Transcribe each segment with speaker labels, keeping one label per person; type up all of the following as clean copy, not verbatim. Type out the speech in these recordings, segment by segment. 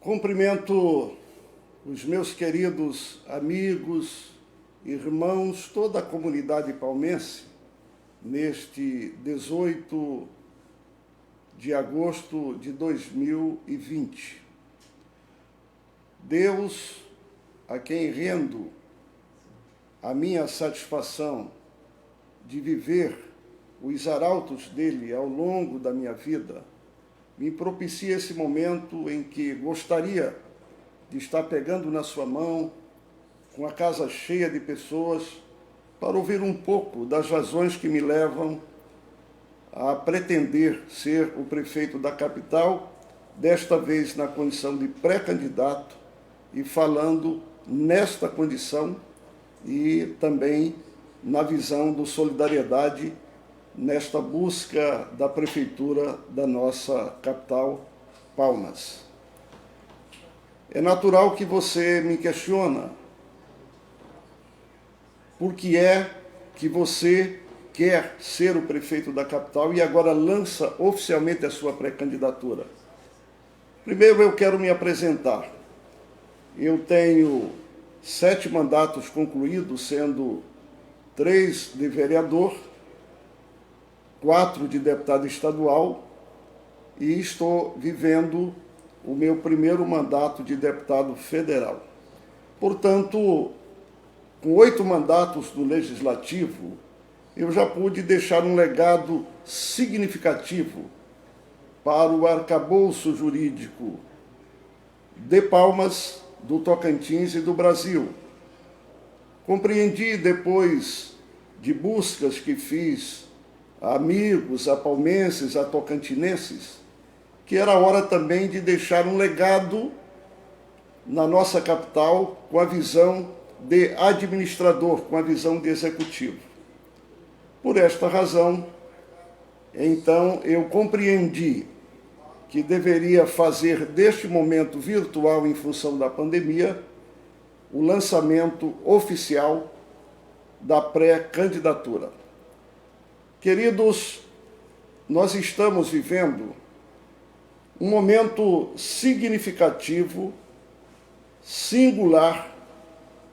Speaker 1: Cumprimento os meus queridos amigos, irmãos, toda a comunidade palmense, neste 18 de agosto de 2020. Deus, a quem rendo a minha satisfação de viver os arautos dele ao longo da minha vida, me propicia esse momento em que gostaria de estar pegando na sua mão, com a casa cheia de pessoas, para ouvir um pouco das razões que me levam a pretender ser o prefeito da capital, desta vez na condição de pré-candidato e falando nesta condição e também na visão do solidariedade nesta busca da prefeitura da nossa capital, Palmas. É natural que você me questiona por que é que você quer ser o prefeito da capital e agora lança oficialmente a sua pré-candidatura. Primeiro eu quero me apresentar. Eu tenho 7 mandatos concluídos, sendo 3 de vereador, 4 de deputado estadual e estou vivendo o meu primeiro mandato de deputado federal. Portanto, com 8 mandatos no Legislativo, eu já pude deixar um legado significativo para o arcabouço jurídico de Palmas, do Tocantins e do Brasil. Compreendi, depois de buscas que fiz a amigos, a palmenses, a tocantinenses, que era hora também de deixar um legado na nossa capital com a visão de administrador, com a visão de executivo. Por esta razão, então, eu compreendi que deveria fazer deste momento virtual em função da pandemia o lançamento oficial da pré-candidatura. Queridos, nós estamos vivendo um momento significativo, singular,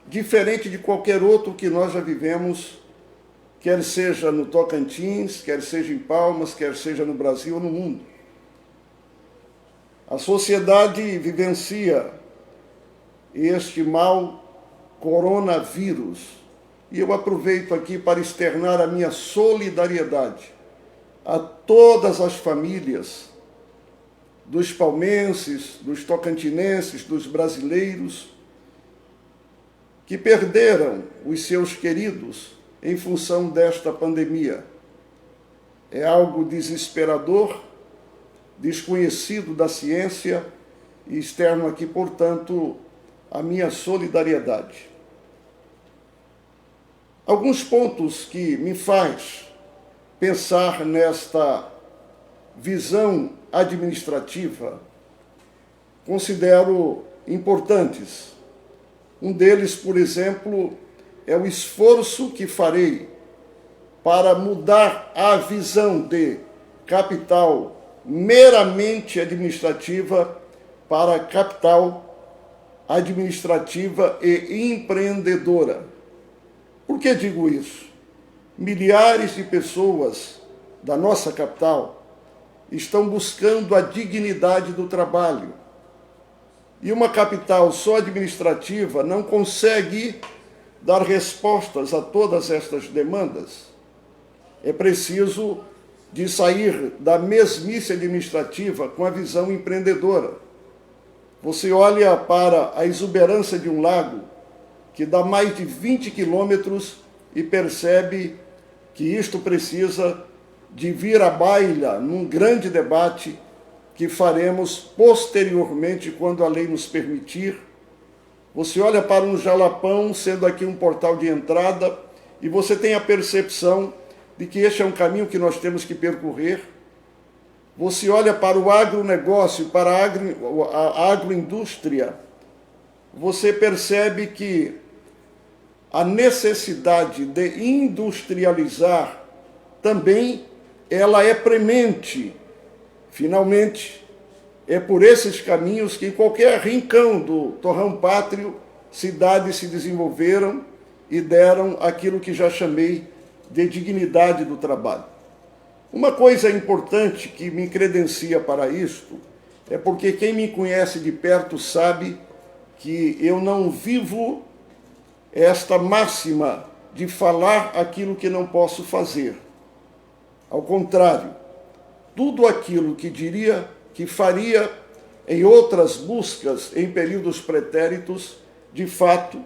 Speaker 1: diferente de qualquer outro que nós já vivemos, quer seja no Tocantins, quer seja em Palmas, quer seja no Brasil ou no mundo. A sociedade vivencia este mal coronavírus e eu aproveito aqui para externar a minha solidariedade a todas as famílias dos palmenses, dos tocantinenses, dos brasileiros que perderam os seus queridos em função desta pandemia. É algo desesperador, desconhecido da ciência e externo aqui, portanto, a minha solidariedade. Alguns pontos que me faz pensar nesta visão administrativa considero importantes. Um deles, por exemplo, é o esforço que farei para mudar a visão de capital meramente administrativa para capital administrativa e empreendedora. Por que digo isso? Milhares de pessoas da nossa capital estão buscando a dignidade do trabalho. E uma capital só administrativa não consegue dar respostas a todas estas demandas. É preciso de sair da mesmice administrativa com a visão empreendedora. Você olha para a exuberância de um lago que dá mais de 20 quilômetros e percebe que isto precisa de vir à baila num grande debate que faremos posteriormente quando a lei nos permitir. Você olha para um jalapão, sendo aqui um portal de entrada, e você tem a percepção de que este é um caminho que nós temos que percorrer. Você olha para o agronegócio, para a agroindústria, você percebe que a necessidade de industrializar também ela é premente. Finalmente, é por esses caminhos que em qualquer rincão do torrão pátrio, cidades se desenvolveram e deram aquilo que já chamei de dignidade do trabalho. Uma coisa importante que me credencia para isto é porque quem me conhece de perto sabe que eu não vivo esta máxima de falar aquilo que não posso fazer. Ao contrário, tudo aquilo que diria que faria em outras buscas em períodos pretéritos, de fato,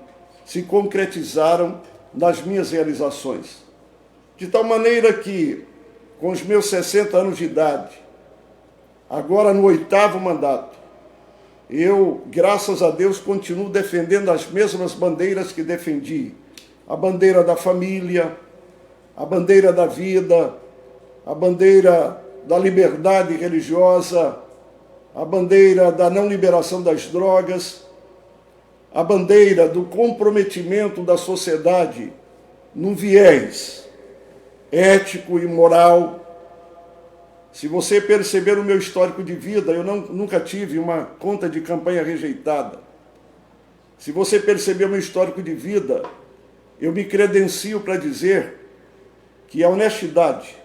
Speaker 1: se concretizaram nas minhas realizações. De tal maneira que, com os meus 60 anos de idade, agora no 8º mandato, eu, graças a Deus, continuo defendendo as mesmas bandeiras que defendi. A bandeira da família, a bandeira da vida, a bandeira da liberdade religiosa, a bandeira da não liberação das drogas, a bandeira do comprometimento da sociedade num viés ético e moral. Se você perceber o meu histórico de vida, eu nunca tive uma conta de campanha rejeitada. Se você perceber o meu histórico de vida, eu me credencio para dizer que a honestidade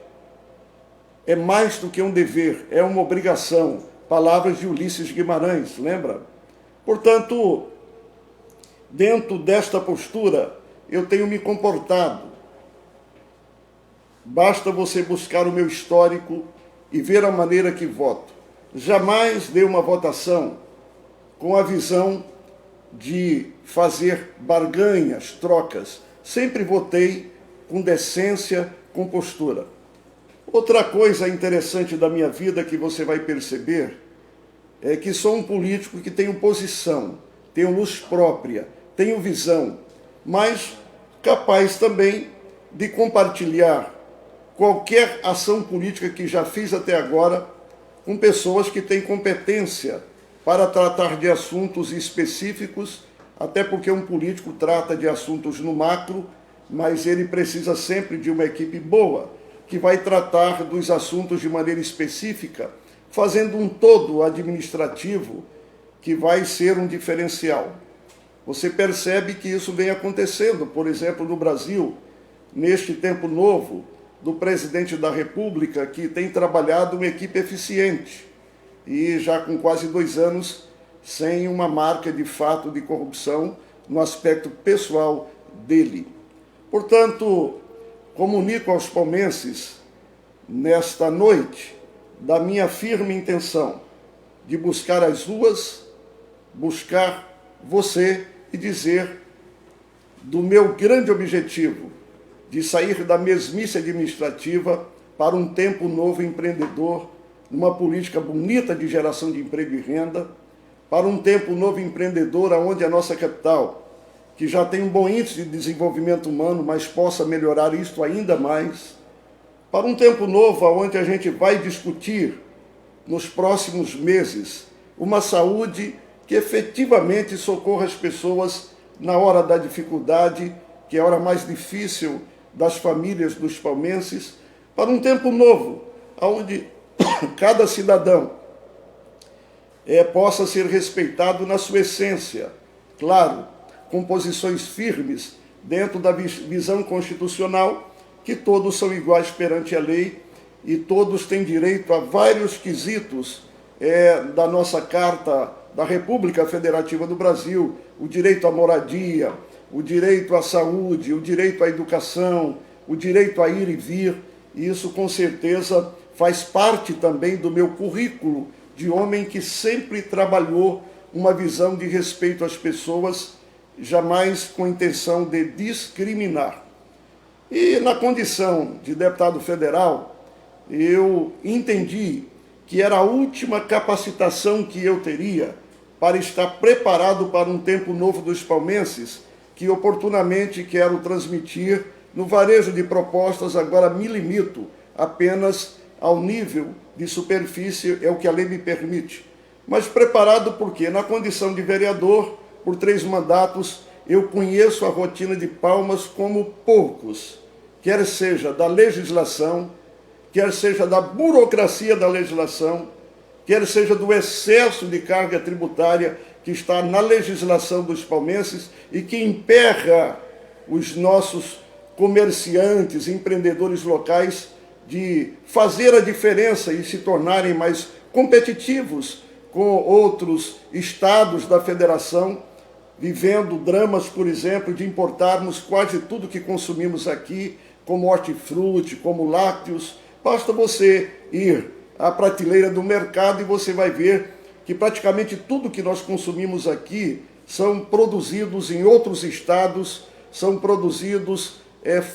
Speaker 1: é mais do que um dever, é uma obrigação. Palavras de Ulisses Guimarães, lembra? Portanto, dentro desta postura, eu tenho me comportado. Basta você buscar o meu histórico e ver a maneira que voto. Jamais dei uma votação com a visão de fazer barganhas, trocas. Sempre votei com decência, com postura. Outra coisa interessante da minha vida que você vai perceber é que sou um político que tenho posição, tenho luz própria, tenho visão, mas capaz também de compartilhar qualquer ação política que já fiz até agora com pessoas que têm competência para tratar de assuntos específicos, até porque um político trata de assuntos no macro, mas ele precisa sempre de uma equipe boa, que vai tratar dos assuntos de maneira específica, fazendo um todo administrativo que vai ser um diferencial. Você percebe que isso vem acontecendo, por exemplo, no Brasil, neste tempo novo, do presidente da República, que tem trabalhado uma equipe eficiente e já com quase 2 anos sem uma marca de fato de corrupção no aspecto pessoal dele. Portanto, comunico aos palmenses, nesta noite, da minha firme intenção de buscar as ruas, buscar você e dizer do meu grande objetivo de sair da mesmice administrativa para um tempo novo empreendedor, numa política bonita de geração de emprego e renda, para um tempo novo empreendedor onde a nossa capital, que já tem um bom índice de desenvolvimento humano, mas possa melhorar isto ainda mais, para um tempo novo onde a gente vai discutir nos próximos meses uma saúde que efetivamente socorra as pessoas na hora da dificuldade, que é a hora mais difícil das famílias dos palmenses, para um tempo novo, onde cada cidadão possa ser respeitado na sua essência, claro, com posições firmes dentro da visão constitucional, que todos são iguais perante a lei e todos têm direito a vários quesitos da nossa Carta da República Federativa do Brasil, o direito à moradia, o direito à saúde, o direito à educação, o direito a ir e vir, e isso com certeza faz parte também do meu currículo de homem que sempre trabalhou uma visão de respeito às pessoas, jamais com intenção de discriminar. E na condição de deputado federal, eu entendi que era a última capacitação que eu teria para estar preparado para um tempo novo dos palmenses, que oportunamente quero transmitir no varejo de propostas. Agora me limito apenas ao nível de superfície, é o que a lei me permite. Mas preparado porque, na condição de vereador, por 3 mandatos, eu conheço a rotina de Palmas como poucos, quer seja da legislação, quer seja da burocracia da legislação, quer seja do excesso de carga tributária que está na legislação dos palmenses e que emperra os nossos comerciantes, empreendedores locais de fazer a diferença e se tornarem mais competitivos com outros estados da federação, vivendo dramas, por exemplo, de importarmos quase tudo que consumimos aqui, como hortifruti, como lácteos. Basta você ir à prateleira do mercado e você vai ver que praticamente tudo que nós consumimos aqui são produzidos em outros estados, são produzidos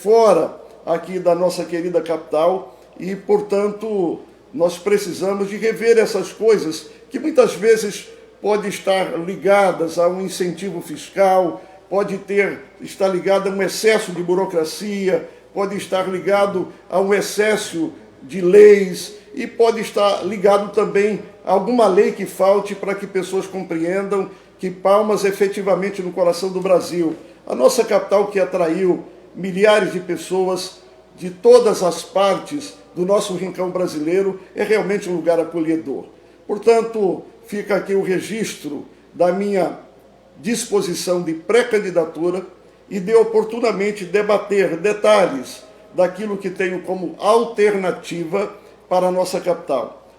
Speaker 1: fora aqui da nossa querida capital e, portanto, nós precisamos de rever essas coisas que muitas vezes pode estar ligadas a um incentivo fiscal, pode estar ligado a um excesso de burocracia, pode estar ligado a um excesso de leis e pode estar ligado também a alguma lei que falte para que pessoas compreendam que Palmas é efetivamente no coração do Brasil. A nossa capital que atraiu milhares de pessoas de todas as partes do nosso rincão brasileiro é realmente um lugar acolhedor. Portanto, fica aqui o registro da minha disposição de pré-candidatura e de oportunamente debater detalhes daquilo que tenho como alternativa para a nossa capital.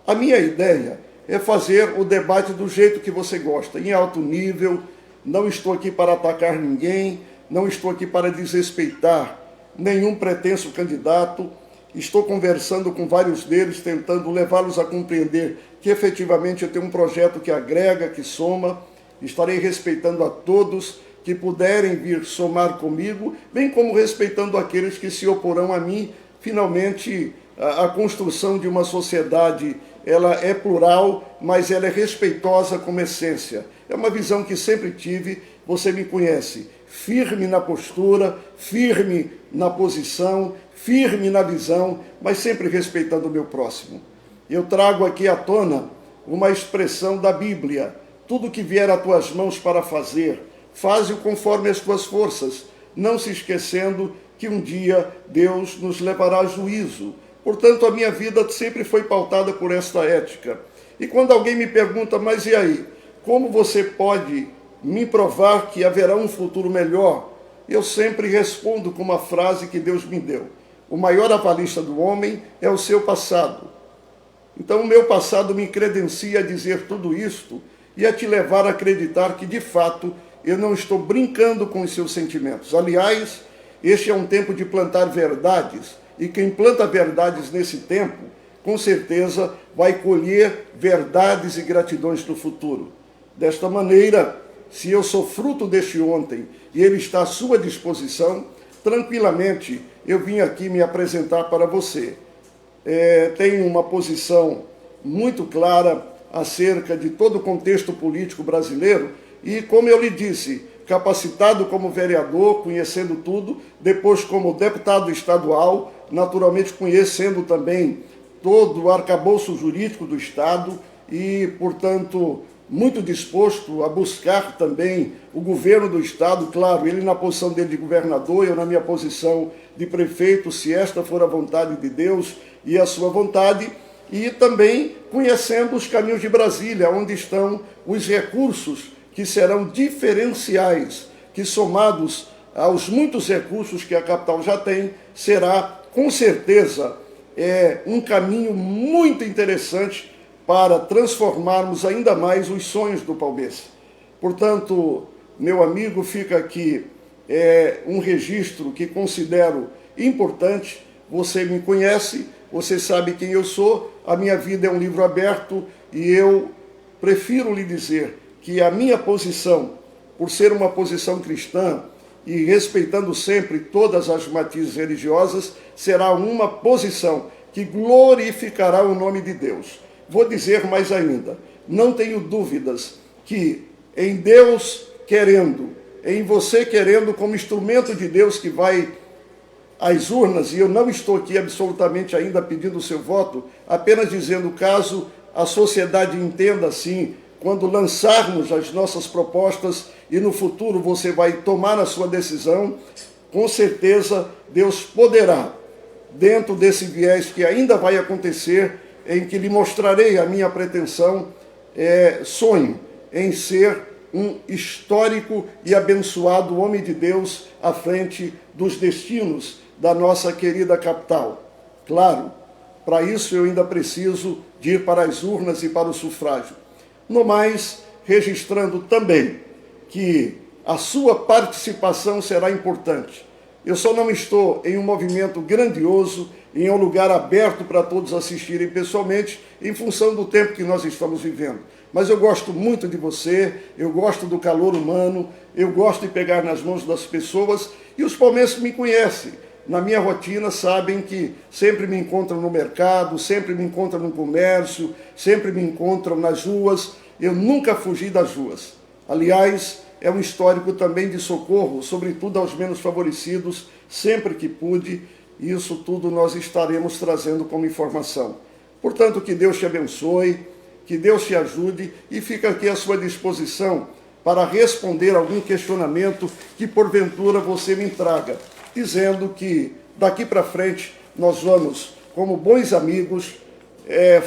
Speaker 1: A minha ideia é fazer o debate do jeito que você gosta, em alto nível. Não estou aqui para atacar ninguém, não estou aqui para desrespeitar nenhum pretenso candidato. Estou conversando com vários deles, tentando levá-los a compreender que efetivamente eu tenho um projeto que agrega, que soma. Estarei respeitando a todos que puderem vir somar comigo, bem como respeitando aqueles que se oporão a mim. Finalmente, a construção de uma sociedade, ela é plural, mas ela é respeitosa como essência. É uma visão que sempre tive, você me conhece, firme na postura, firme na posição, firme na visão, mas sempre respeitando o meu próximo. Eu trago aqui à tona uma expressão da Bíblia: tudo que vier às tuas mãos para fazer, faze-o conforme as tuas forças, não se esquecendo que um dia Deus nos levará a juízo. Portanto, a minha vida sempre foi pautada por esta ética. E quando alguém me pergunta, mas e aí? Como você pode me provar que haverá um futuro melhor? Eu sempre respondo com uma frase que Deus me deu: o maior avalista do homem é o seu passado. Então, o meu passado me credencia a dizer tudo isto e a te levar a acreditar que, de fato, eu não estou brincando com os seus sentimentos. Aliás, este é um tempo de plantar verdades, e quem planta verdades nesse tempo, com certeza vai colher verdades e gratidões no futuro. Desta maneira, se eu sou fruto deste ontem e ele está à sua disposição, tranquilamente eu vim aqui me apresentar para você. Tenho uma posição muito clara acerca de todo o contexto político brasileiro e, como eu lhe disse, capacitado como vereador, conhecendo tudo, depois como deputado estadual, naturalmente conhecendo também todo o arcabouço jurídico do Estado e, portanto, muito disposto a buscar também o governo do Estado, claro, ele na posição dele de governador, eu na minha posição de prefeito, se esta for a vontade de Deus e a sua vontade, e também conhecendo os caminhos de Brasília, onde estão os recursos que serão diferenciais, que somados aos muitos recursos que a capital já tem, será, com certeza, um caminho muito interessante para transformarmos ainda mais os sonhos do palmense. Portanto, meu amigo, fica aqui um registro que considero importante. Você me conhece, você sabe quem eu sou, a minha vida é um livro aberto e eu prefiro lhe dizer que a minha posição, por ser uma posição cristã e respeitando sempre todas as matizes religiosas, será uma posição que glorificará o nome de Deus. Vou dizer mais ainda, não tenho dúvidas que em Deus querendo, em você querendo como instrumento de Deus que vai às urnas, e eu não estou aqui absolutamente ainda pedindo o seu voto, apenas dizendo caso a sociedade entenda assim, quando lançarmos as nossas propostas e no futuro você vai tomar a sua decisão, com certeza Deus poderá, dentro desse viés que ainda vai acontecer, em que lhe mostrarei a minha pretensão, sonho em ser um histórico e abençoado homem de Deus à frente dos destinos da nossa querida capital. Claro, para isso eu ainda preciso de ir para as urnas e para o sufrágio. No mais, registrando também que a sua participação será importante. Eu só não estou em um movimento grandioso, em um lugar aberto para todos assistirem pessoalmente, em função do tempo que nós estamos vivendo. Mas eu gosto muito de você, eu gosto do calor humano, eu gosto de pegar nas mãos das pessoas, e os palmeirenses me conhecem. Na minha rotina, sabem que sempre me encontram no mercado, sempre me encontram no comércio, sempre me encontram nas ruas. Eu nunca fugi das ruas. Aliás, é um histórico também de socorro, sobretudo aos menos favorecidos, sempre que pude. Isso tudo nós estaremos trazendo como informação. Portanto, que Deus te abençoe, que Deus te ajude, e fica aqui à sua disposição para responder algum questionamento que porventura você me traga, dizendo que daqui para frente nós vamos, como bons amigos,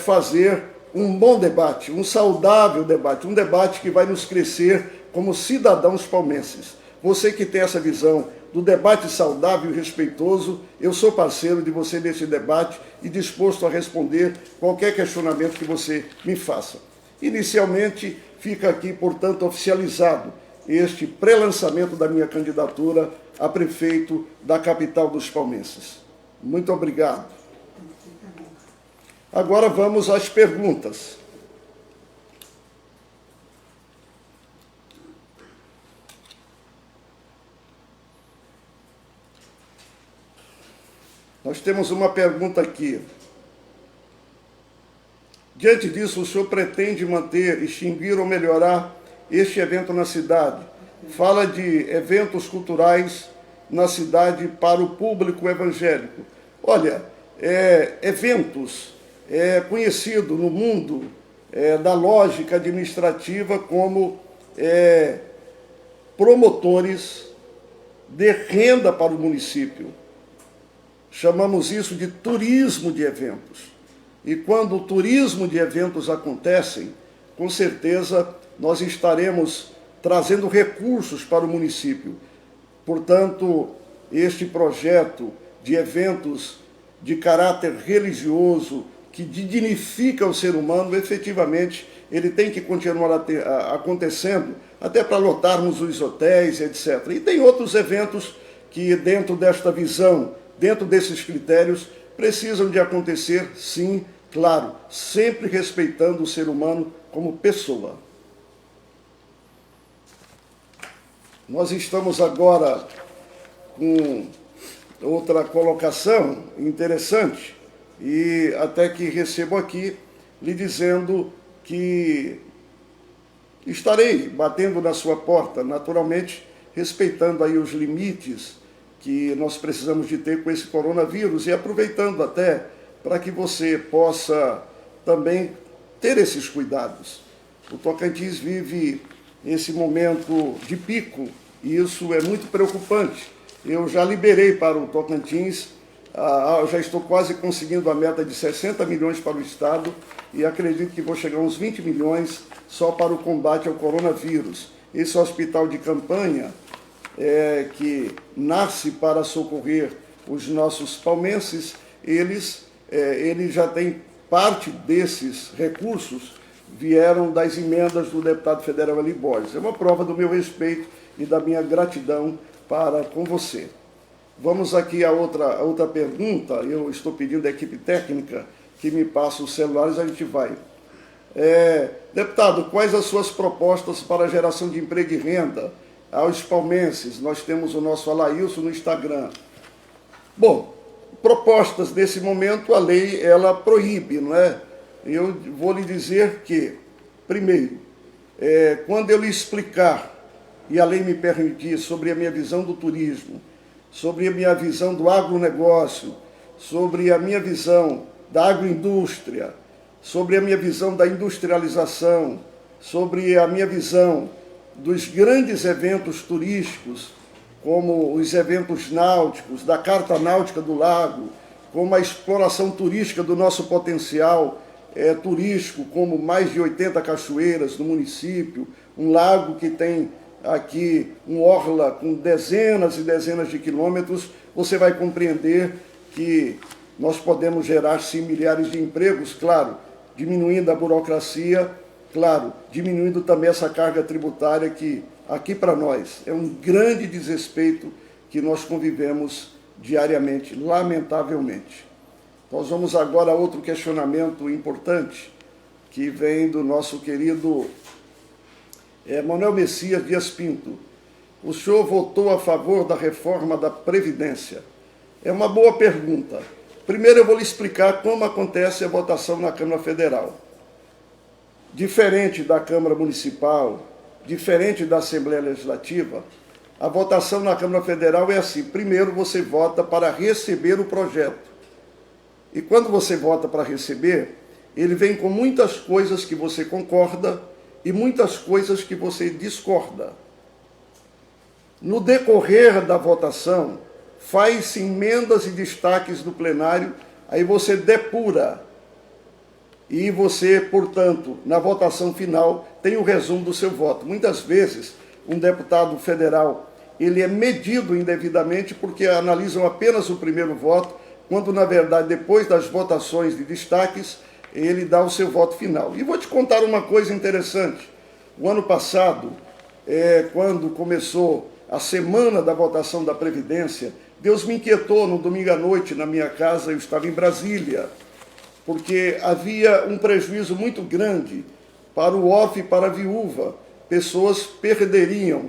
Speaker 1: fazer um bom debate, um saudável debate, um debate que vai nos crescer como cidadãos palmenses. Você que tem essa visão do debate saudável e respeitoso, eu sou parceiro de você nesse debate e disposto a responder qualquer questionamento que você me faça. Inicialmente, fica aqui, portanto, oficializado este pré-lançamento da minha candidatura a prefeito da capital dos palmenses. Muito obrigado. Agora vamos às perguntas. Nós temos uma pergunta aqui. Diante disso, o senhor pretende manter, extinguir ou melhorar este evento na cidade? Fala de eventos culturais na cidade para o público evangélico. Olha, eventos é conhecido no mundo da lógica administrativa como promotores de renda para o município. Chamamos isso de turismo de eventos. E quando o turismo de eventos acontecem, com certeza nós estaremos trazendo recursos para o município. Portanto, este projeto de eventos de caráter religioso, que dignifica o ser humano, efetivamente, ele tem que continuar acontecendo, até para lotarmos os hotéis, etc. E tem outros eventos que, dentro desta visão, dentro desses critérios, precisam de acontecer, sim, claro, sempre respeitando o ser humano como pessoa. Nós estamos agora com outra colocação interessante, e até que recebo aqui lhe dizendo que estarei batendo na sua porta, naturalmente respeitando aí os limites que nós precisamos de ter com esse coronavírus, e aproveitando até para que você possa também ter esses cuidados. O Tocantins vive esse momento de pico, e isso é muito preocupante. Eu já liberei para o Tocantins, já estou quase conseguindo a meta de 60 milhões para o Estado, e acredito que vou chegar a uns 20 milhões só para o combate ao coronavírus. Esse hospital de campanha, que nasce para socorrer os nossos palmenses, ele já tem parte desses recursos vieram das emendas do deputado federal Eli Borges. É uma prova do meu respeito e da minha gratidão para com você. Vamos aqui a outra pergunta. Eu estou pedindo à equipe técnica que me passe os celulares, a gente vai. Deputado, quais as suas propostas para a geração de emprego e renda aos palmenses? Nós temos o nosso Alailson no Instagram. Bom, propostas nesse momento, a lei ela proíbe, não é? Eu vou lhe dizer que, primeiro, quando eu lhe explicar, e a lei me permitir, sobre a minha visão do turismo, sobre a minha visão do agronegócio, sobre a minha visão da agroindústria, sobre a minha visão da industrialização, sobre a minha visão dos grandes eventos turísticos, como os eventos náuticos, da Carta Náutica do Lago, como a exploração turística do nosso potencial turístico, como mais de 80 cachoeiras no município, um lago que tem aqui um orla com dezenas e dezenas de quilômetros, você vai compreender que nós podemos gerar sim milhares de empregos, claro, diminuindo a burocracia, claro, diminuindo também essa carga tributária que aqui para nós é um grande desrespeito que nós convivemos diariamente, lamentavelmente. Nós vamos agora a outro questionamento importante que vem do nosso querido Manuel Messias Dias Pinto. O senhor votou a favor da reforma da Previdência? É uma boa pergunta. Primeiro eu vou lhe explicar como acontece a votação na Câmara Federal. Diferente da Câmara Municipal, diferente da Assembleia Legislativa, a votação na Câmara Federal é assim. Primeiro você vota para receber o projeto. E quando você vota para receber, ele vem com muitas coisas que você concorda e muitas coisas que você discorda. No decorrer da votação, faz-se emendas e destaques do plenário, aí você depura. E você, portanto, na votação final, tem o resumo do seu voto. Muitas vezes, um deputado federal, ele é medido indevidamente porque analisam apenas o primeiro voto, quando, na verdade, depois das votações de destaques, ele dá o seu voto final. E vou te contar uma coisa interessante. O ano passado, quando começou a semana da votação da Previdência, Deus me inquietou no domingo à noite na minha casa, eu estava em Brasília, porque havia um prejuízo muito grande para o órfão e para a viúva. Pessoas perderiam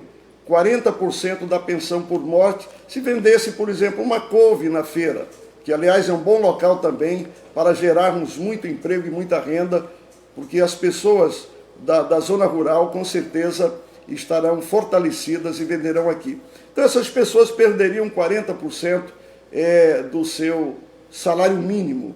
Speaker 1: 40% da pensão por morte se vendesse, por exemplo, uma couve na feira, que, aliás, é um bom local também para gerarmos muito emprego e muita renda, porque as pessoas da zona rural, com certeza, estarão fortalecidas e venderão aqui. Então, essas pessoas perderiam 40% do seu salário mínimo.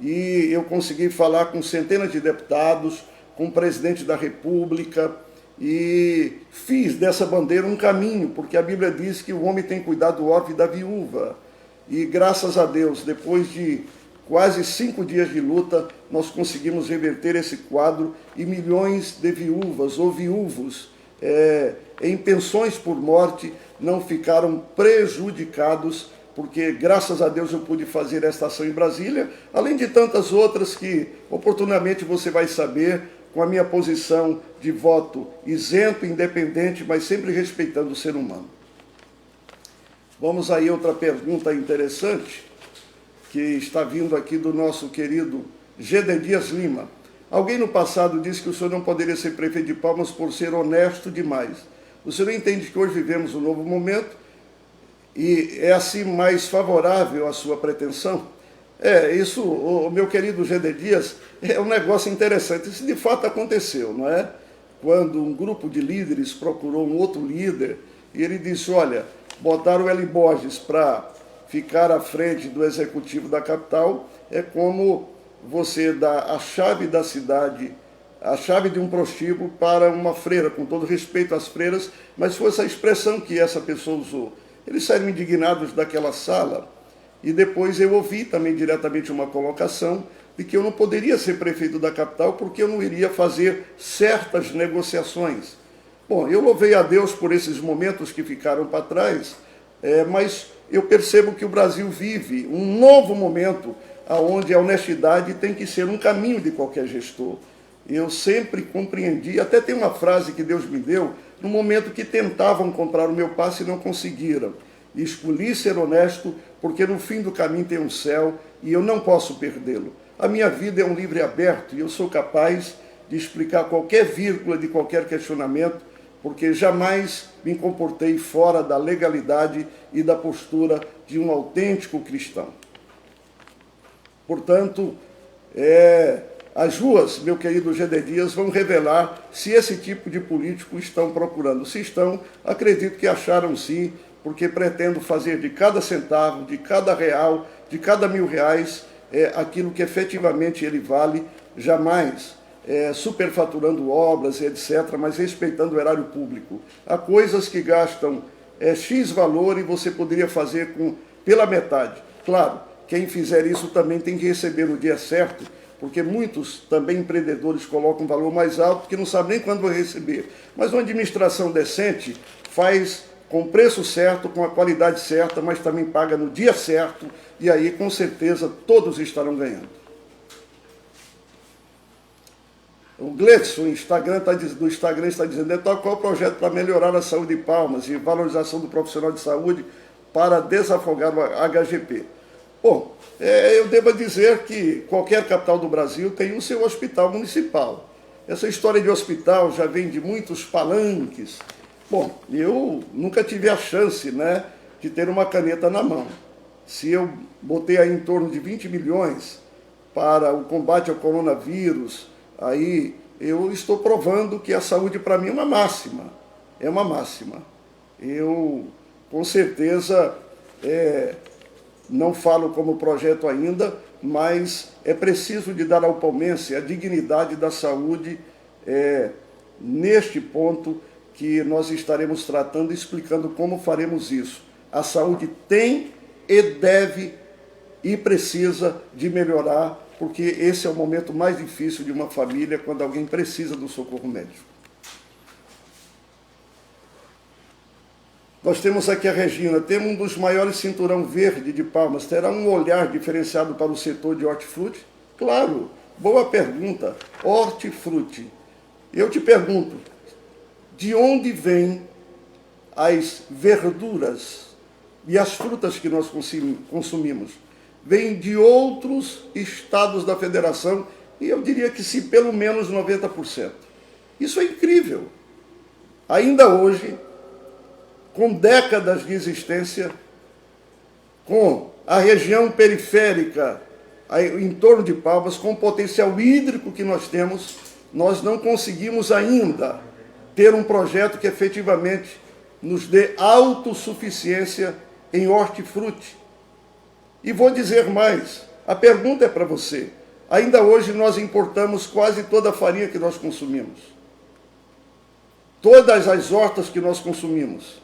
Speaker 1: E eu consegui falar com centenas de deputados, com o presidente da República, e fiz dessa bandeira um caminho, porque a Bíblia diz que o homem tem cuidado do órfão e da viúva. E graças a Deus, depois de quase 5 dias de luta, nós conseguimos reverter esse quadro e milhões de viúvas ou viúvos em pensões por morte não ficaram prejudicados, porque graças a Deus eu pude fazer esta ação em Brasília, além de tantas outras que oportunamente você vai saber, com a minha posição de voto isento, independente, mas sempre respeitando o ser humano. Vamos aí a outra pergunta interessante, que está vindo aqui do nosso querido Gede Dias Lima. Alguém no passado disse que o senhor não poderia ser prefeito de Palmas por ser honesto demais. O senhor entende que hoje vivemos um novo momento e é assim mais favorável à sua pretensão? Isso, o meu querido Gede Dias, é um negócio interessante. Isso de fato aconteceu, não é? Quando um grupo de líderes procurou um outro líder e ele disse, olha, botaram o Eli Borges para ficar à frente do executivo da capital, é como você dá a chave da cidade, a chave de um prostíbulo para uma freira, com todo respeito às freiras, mas foi essa expressão que essa pessoa usou. Eles saíram indignados daquela sala e depois eu ouvi também diretamente uma colocação de que eu não poderia ser prefeito da capital porque eu não iria fazer certas negociações. Bom, eu louvei a Deus por esses momentos que ficaram para trás, mas eu percebo que o Brasil vive um novo momento onde a honestidade tem que ser um caminho de qualquer gestor. Eu sempre compreendi, até tem uma frase que Deus me deu, no momento que tentavam comprar o meu passe e não conseguiram. Escolhi ser honesto, porque no fim do caminho tem um céu e eu não posso perdê-lo. A minha vida é um livro aberto e eu sou capaz de explicar qualquer vírgula de qualquer questionamento, porque jamais me comportei fora da legalidade e da postura de um autêntico cristão. Portanto, as ruas, meu querido Gede Dias, vão revelar se esse tipo de político estão procurando. Se estão, acredito que acharam sim, porque pretendo fazer de cada centavo, de cada real, de cada R$1.000, aquilo que efetivamente ele vale, jamais superfaturando obras, etc., mas respeitando o erário público. Há coisas que gastam X valor e você poderia fazer pela metade. Claro, quem fizer isso também tem que receber no dia certo porque muitos também empreendedores colocam um valor mais alto, porque não sabem nem quando vão receber. Mas uma administração decente faz com o preço certo, com a qualidade certa, mas também paga no dia certo, e aí com certeza todos estarão ganhando. O Gleidson, do Instagram, está dizendo, então, qual é o projeto para melhorar a saúde de Palmas e valorização do profissional de saúde para desafogar o HGP? Bom, eu devo dizer que qualquer capital do Brasil tem o seu hospital municipal. Essa história de hospital já vem de muitos palanques. Bom, eu nunca tive a chance, né, de ter uma caneta na mão. Se eu botei aí em torno de 20 milhões para o combate ao coronavírus, aí eu estou provando que a saúde para mim é uma máxima. É uma máxima. Eu, com certeza, não falo como projeto ainda, mas é preciso de dar ao palmense a dignidade da saúde neste ponto que nós estaremos tratando e explicando como faremos isso. A saúde tem e deve e precisa de melhorar, porque esse é o momento mais difícil de uma família, quando alguém precisa do socorro médico. Nós temos aqui a Regina, temos um dos maiores cinturão verde de Palmas, terá um olhar diferenciado para o setor de hortifruti? Claro, boa pergunta, hortifruti. Eu te pergunto, de onde vêm as verduras e as frutas que nós consumimos? Vêm de outros estados da federação, e eu diria que se pelo menos 90%. Isso é incrível. Ainda hoje, com décadas de existência, com a região periférica em torno de Palmas, com o potencial hídrico que nós temos, nós não conseguimos ainda ter um projeto que efetivamente nos dê autossuficiência em hortifruti. E vou dizer mais, a pergunta é para você. Ainda hoje nós importamos quase toda a farinha que nós consumimos. Todas as hortas que nós consumimos.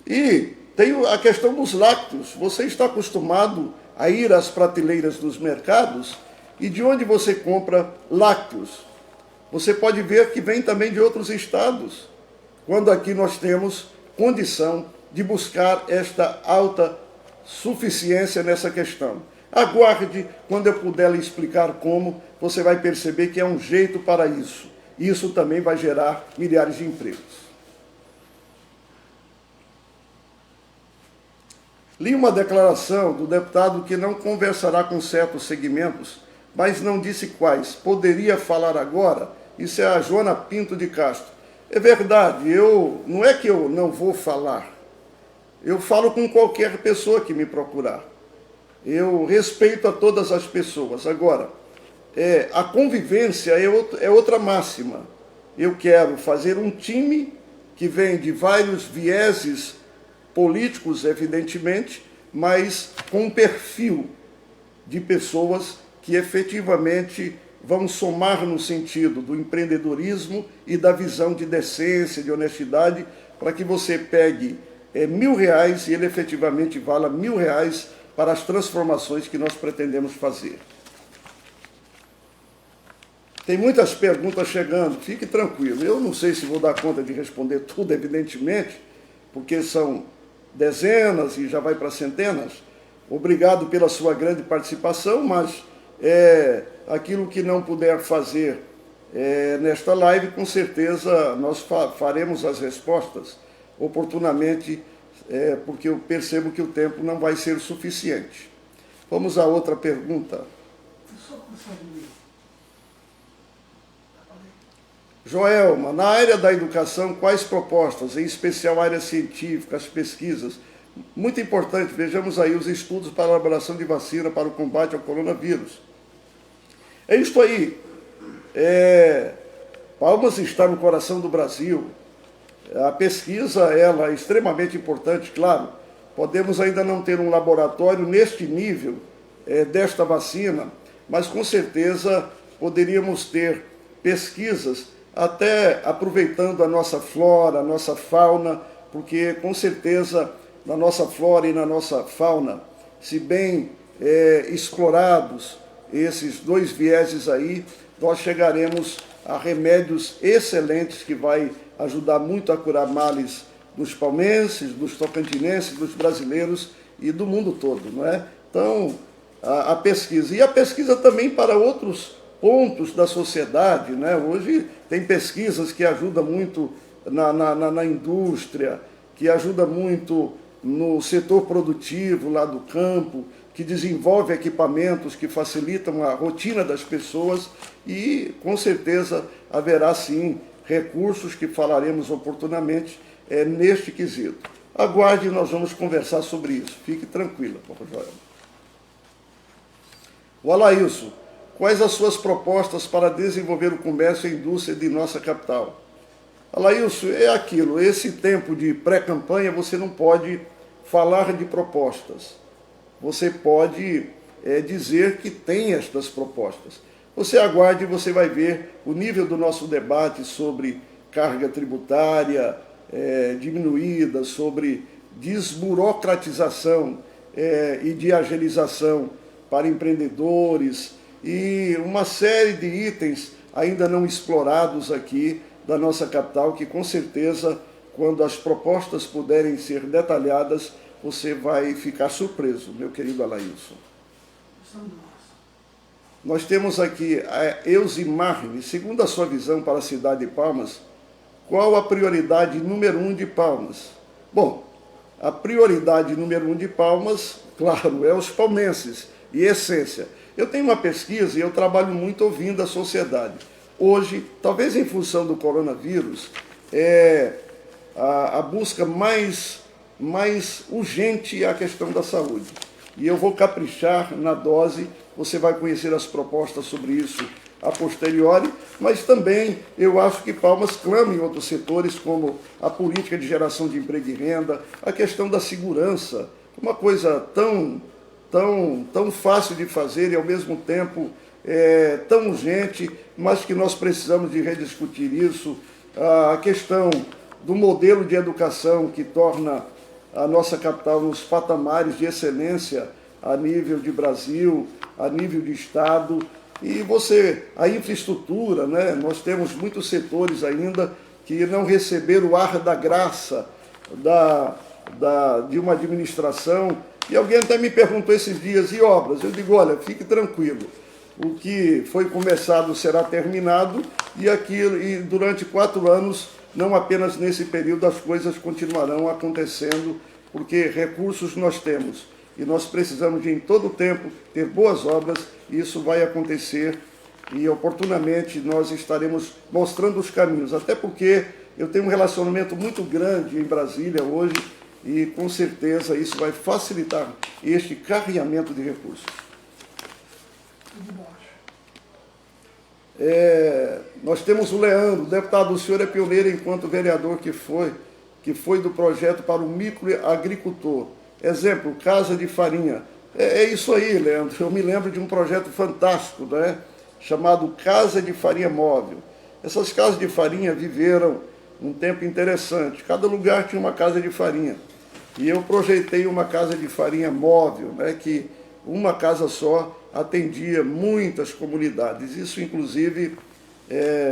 Speaker 1: E tem a questão dos lácteos. Você está acostumado a ir às prateleiras dos mercados e de onde você compra lácteos? Você pode ver que vem também de outros estados, quando aqui nós temos condição de buscar esta alta suficiência nessa questão. Aguarde, quando eu puder lhe explicar como, você vai perceber que é um jeito para isso. Isso também vai gerar milhares de empregos. Li uma declaração do deputado que não conversará com certos segmentos, mas não disse quais. Poderia falar agora? Isso é a Joana Pinto de Castro. É verdade, não é que eu não vou falar. Eu falo com qualquer pessoa que me procurar. Eu respeito a todas as pessoas. Agora, a convivência é outra máxima. Eu quero fazer um time que vem de vários vieses políticos, evidentemente, mas com um perfil de pessoas que efetivamente vão somar no sentido do empreendedorismo e da visão de decência, de honestidade, para que você pegue R$1.000 e ele efetivamente vala R$1.000 para as transformações que nós pretendemos fazer. Tem muitas perguntas chegando, fique tranquilo. Eu não sei se vou dar conta de responder tudo, evidentemente, porque são dezenas e já vai para centenas. Obrigado pela sua grande participação, mas aquilo que não puder fazer nesta live, com certeza nós faremos as respostas oportunamente, porque eu percebo que o tempo não vai ser suficiente. Vamos a outra pergunta. Joelma, na área da educação, quais propostas, em especial áreas científicas, pesquisas? Muito importante, vejamos aí os estudos para a elaboração de vacina para o combate ao coronavírus. É isto aí. Palmas está no coração do Brasil. A pesquisa, ela é extremamente importante, claro. Podemos ainda não ter um laboratório neste nível desta vacina, mas com certeza poderíamos ter pesquisas até aproveitando a nossa flora, a nossa fauna, porque com certeza na nossa flora e na nossa fauna, se bem explorados esses dois vieses aí, nós chegaremos a remédios excelentes que vai ajudar muito a curar males dos palmenses, dos tocantinenses, dos brasileiros e do mundo todo, não é? Então, a pesquisa. E a pesquisa também para outros pontos da sociedade, né? Hoje tem pesquisas que ajudam muito na indústria, que ajudam muito no setor produtivo lá do campo, que desenvolve equipamentos que facilitam a rotina das pessoas e, com certeza, haverá sim recursos que falaremos oportunamente neste quesito. Aguarde, nós vamos conversar sobre isso. Fique tranquila, Papai Joel. O Alailson, quais as suas propostas para desenvolver o comércio e a indústria de nossa capital? Alailson, é aquilo, esse tempo de pré-campanha você não pode falar de propostas. Você pode dizer que tem estas propostas. Você aguarde e você vai ver o nível do nosso debate sobre carga tributária diminuída, sobre desburocratização e de agilização para empreendedores e uma série de itens ainda não explorados aqui da nossa capital, que com certeza, quando as propostas puderem ser detalhadas, você vai ficar surpreso, meu querido Alailson. Nós temos aqui a Eusi Marne, segundo a sua visão para a cidade de Palmas, qual a prioridade número 1 de Palmas? Bom, a prioridade número 1 de Palmas, claro, é os palmenses e essência. Eu tenho uma pesquisa e eu trabalho muito ouvindo a sociedade. Hoje, talvez em função do coronavírus, a busca mais urgente é a questão da saúde. E eu vou caprichar na dose, você vai conhecer as propostas sobre isso a posteriori, mas também eu acho que Palmas clama em outros setores, como a política de geração de emprego e renda, a questão da segurança, uma coisa tão fácil de fazer e ao mesmo tempo tão urgente, mas que nós precisamos de rediscutir isso, a questão do modelo de educação que torna a nossa capital nos patamares de excelência a nível de Brasil, a nível de Estado, e a infraestrutura, né? Nós temos muitos setores ainda que não receberam o ar da graça de uma administração. E alguém até me perguntou esses dias, e obras? Eu digo, olha, fique tranquilo, o que foi começado será terminado, e durante 4 anos, não apenas nesse período, as coisas continuarão acontecendo, porque recursos nós temos. E nós precisamos de, em todo o tempo, ter boas obras, e isso vai acontecer, e oportunamente nós estaremos mostrando os caminhos, até porque eu tenho um relacionamento muito grande em Brasília hoje, e com certeza isso vai facilitar este carreamento de recursos. Nós temos o Leandro, deputado, o senhor é pioneiro enquanto vereador que foi do projeto para o microagricultor. Exemplo, Casa de Farinha. É isso aí, Leandro. Eu me lembro de um projeto fantástico, né? Chamado Casa de Farinha Móvel. Essas casas de farinha viveram um tempo interessante. Cada lugar tinha uma casa de farinha. E eu projetei uma casa de farinha móvel, né? Que uma casa só atendia muitas comunidades. Isso, inclusive,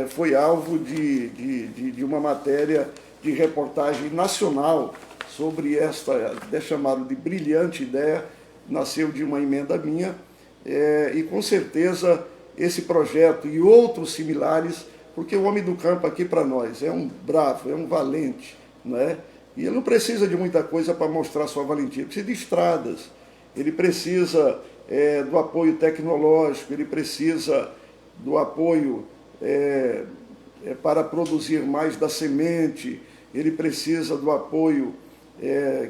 Speaker 1: foi alvo de uma matéria de reportagem nacional sobre esta, chamada de brilhante ideia, nasceu de uma emenda minha, e com certeza esse projeto e outros similares, porque o homem do campo aqui para nós é um bravo, é um valente, né? E ele não precisa de muita coisa para mostrar sua valentia, ele precisa de estradas, ele precisa do apoio tecnológico, ele precisa do apoio para produzir mais da semente, ele precisa do apoio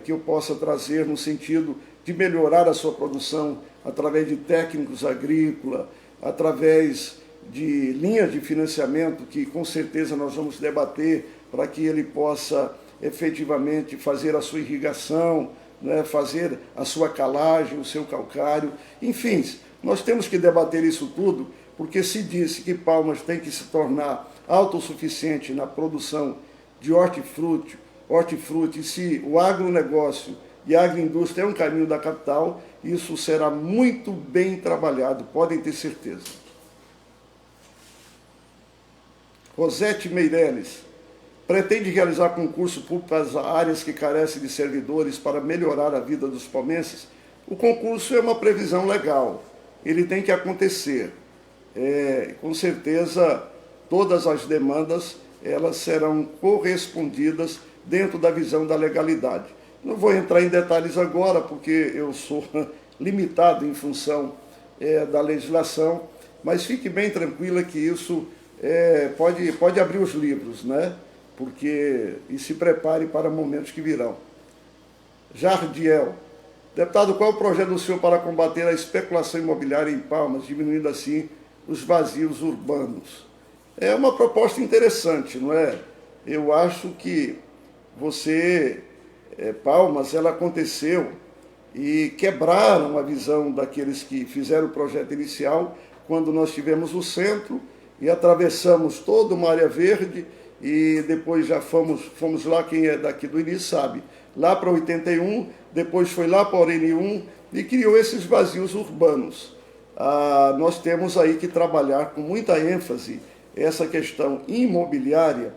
Speaker 1: que eu possa trazer no sentido de melhorar a sua produção através de técnicos agrícolas, através de linhas de financiamento que com certeza nós vamos debater para que ele possa efetivamente fazer a sua irrigação, né, fazer a sua calagem, o seu calcário. Enfim, nós temos que debater isso tudo, porque se disse que Palmas tem que se tornar autossuficiente na produção de hortifruti, e se o agronegócio e a agroindústria é um caminho da capital, isso será muito bem trabalhado, podem ter certeza. Rosete Meireles, pretende realizar concurso público para as áreas que carecem de servidores para melhorar a vida dos palmenses? O concurso é uma previsão legal, ele tem que acontecer. Com certeza, todas as demandas elas serão correspondidas dentro da visão da legalidade. Não vou entrar em detalhes agora, porque eu sou limitado em função da legislação, mas fique bem tranquila que isso pode abrir os livros, né? E se prepare para momentos que virão. Jardiel, deputado, qual é o projeto do senhor para combater a especulação imobiliária em Palmas, diminuindo assim os vazios urbanos? É uma proposta interessante, não é? Eu acho que Palmas, ela aconteceu e quebraram a visão daqueles que fizeram o projeto inicial, quando nós tivemos o centro e atravessamos toda uma área verde e depois já fomos lá, quem é daqui do início sabe, lá para 81, depois foi lá para Orenium e criou esses vazios urbanos. Nós temos aí que trabalhar com muita ênfase essa questão imobiliária.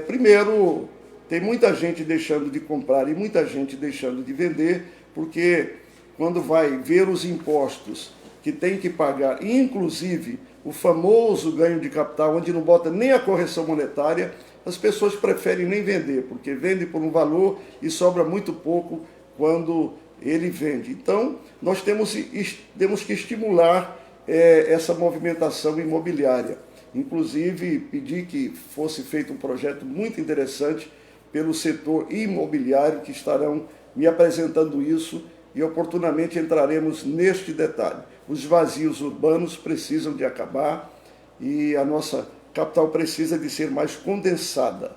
Speaker 1: Primeiro, tem muita gente deixando de comprar e muita gente deixando de vender, porque quando vai ver os impostos que tem que pagar, inclusive o famoso ganho de capital, onde não bota nem a correção monetária, as pessoas preferem nem vender, porque vende por um valor e sobra muito pouco quando ele vende. Então, nós temos que estimular essa movimentação imobiliária. Inclusive, pedi que fosse feito um projeto muito interessante pelo setor imobiliário, que estarão me apresentando isso e oportunamente entraremos neste detalhe. Os vazios urbanos precisam de acabar e a nossa capital precisa de ser mais condensada.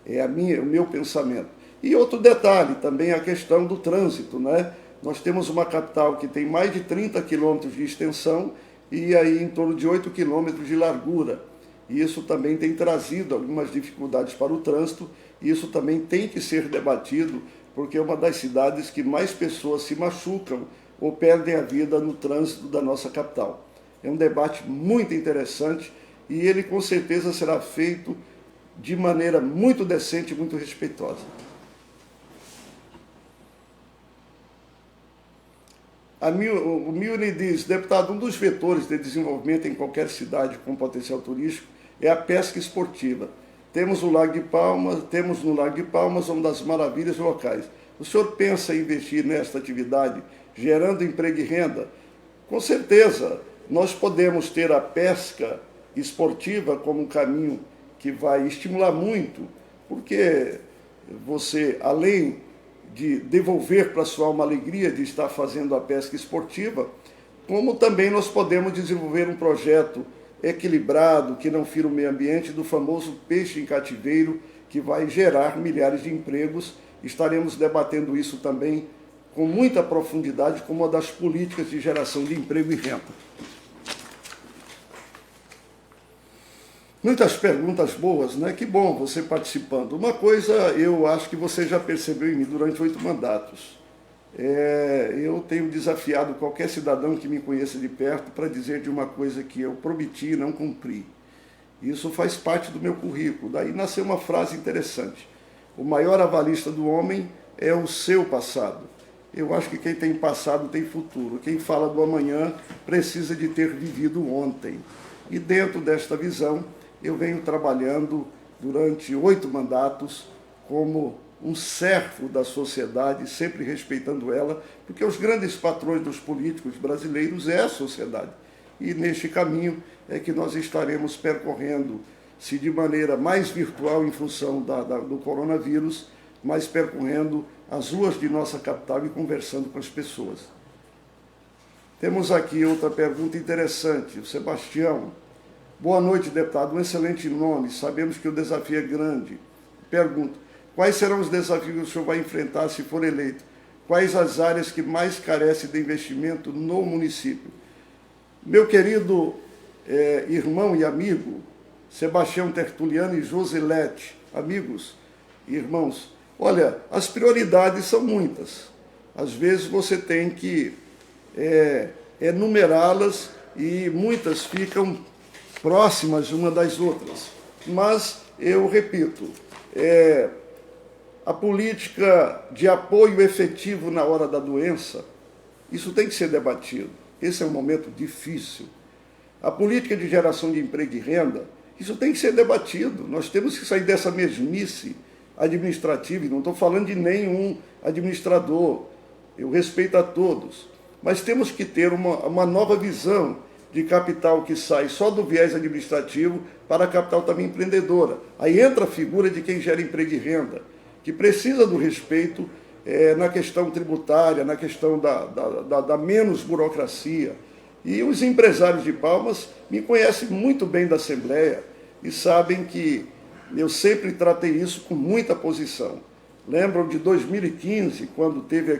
Speaker 1: É o meu pensamento. E outro detalhe também é a questão do trânsito, né? Nós temos uma capital que tem mais de 30 quilômetros de extensão e aí em torno de 8 quilômetros de largura. E isso também tem trazido algumas dificuldades para o trânsito, e isso também tem que ser debatido, porque é uma das cidades que mais pessoas se machucam ou perdem a vida no trânsito da nossa capital. É um debate muito interessante e ele com certeza será feito de maneira muito decente e muito respeitosa. O Milne diz, deputado, um dos vetores de desenvolvimento em qualquer cidade com potencial turístico é a pesca esportiva. Temos no Lago de Palmas uma das maravilhas locais. O senhor pensa em investir nesta atividade, gerando emprego e renda? Com certeza, nós podemos ter a pesca esportiva como um caminho que vai estimular muito, porque você, além de devolver para a sua alma a alegria de estar fazendo a pesca esportiva, como também nós podemos desenvolver um projeto equilibrado, que não fira o meio ambiente, do famoso peixe em cativeiro, que vai gerar milhares de empregos. Estaremos debatendo isso também com muita profundidade, como uma das políticas de geração de emprego e renda. Muitas perguntas boas, né? Que bom você participando. Uma coisa eu acho que você já percebeu em mim durante 8 mandatos. Eu tenho desafiado qualquer cidadão que me conheça de perto para dizer de uma coisa que eu prometi e não cumpri. Isso faz parte do meu currículo. Daí nasceu uma frase interessante. O maior avalista do homem é o seu passado. Eu acho que quem tem passado tem futuro. Quem fala do amanhã precisa de ter vivido ontem. E dentro desta visão, eu venho trabalhando durante 8 mandatos como um servo da sociedade, sempre respeitando ela, porque os grandes patrões dos políticos brasileiros é a sociedade. E neste caminho é que nós estaremos percorrendo, se de maneira mais virtual em função do coronavírus, mas percorrendo as ruas de nossa capital e conversando com as pessoas. Temos aqui outra pergunta interessante, o Sebastião. Boa noite, deputado. Um excelente nome. Sabemos que o desafio é grande. Pergunto, quais serão os desafios que o senhor vai enfrentar se for eleito? Quais as áreas que mais carecem de investimento no município? Meu querido irmão e amigo, Sebastião Tertuliano e Joselete, amigos e irmãos, Olha, as prioridades são muitas. Às vezes você tem que enumerá-las e muitas ficam próximas uma das outras. Mas, eu repito, a política de apoio efetivo na hora da doença, isso tem que ser debatido. Esse é um momento difícil. A política de geração de emprego e renda, isso tem que ser debatido. Nós temos que sair dessa mesmice administrativa, e não estou falando de nenhum administrador, eu respeito a todos, mas temos que ter uma nova visão de capital que sai só do viés administrativo para a capital também empreendedora. Aí entra a figura de quem gera emprego e renda, que precisa do respeito na questão tributária, na questão da menos burocracia. E os empresários de Palmas me conhecem muito bem da Assembleia e sabem que eu sempre tratei isso com muita posição. Lembram de 2015, quando teve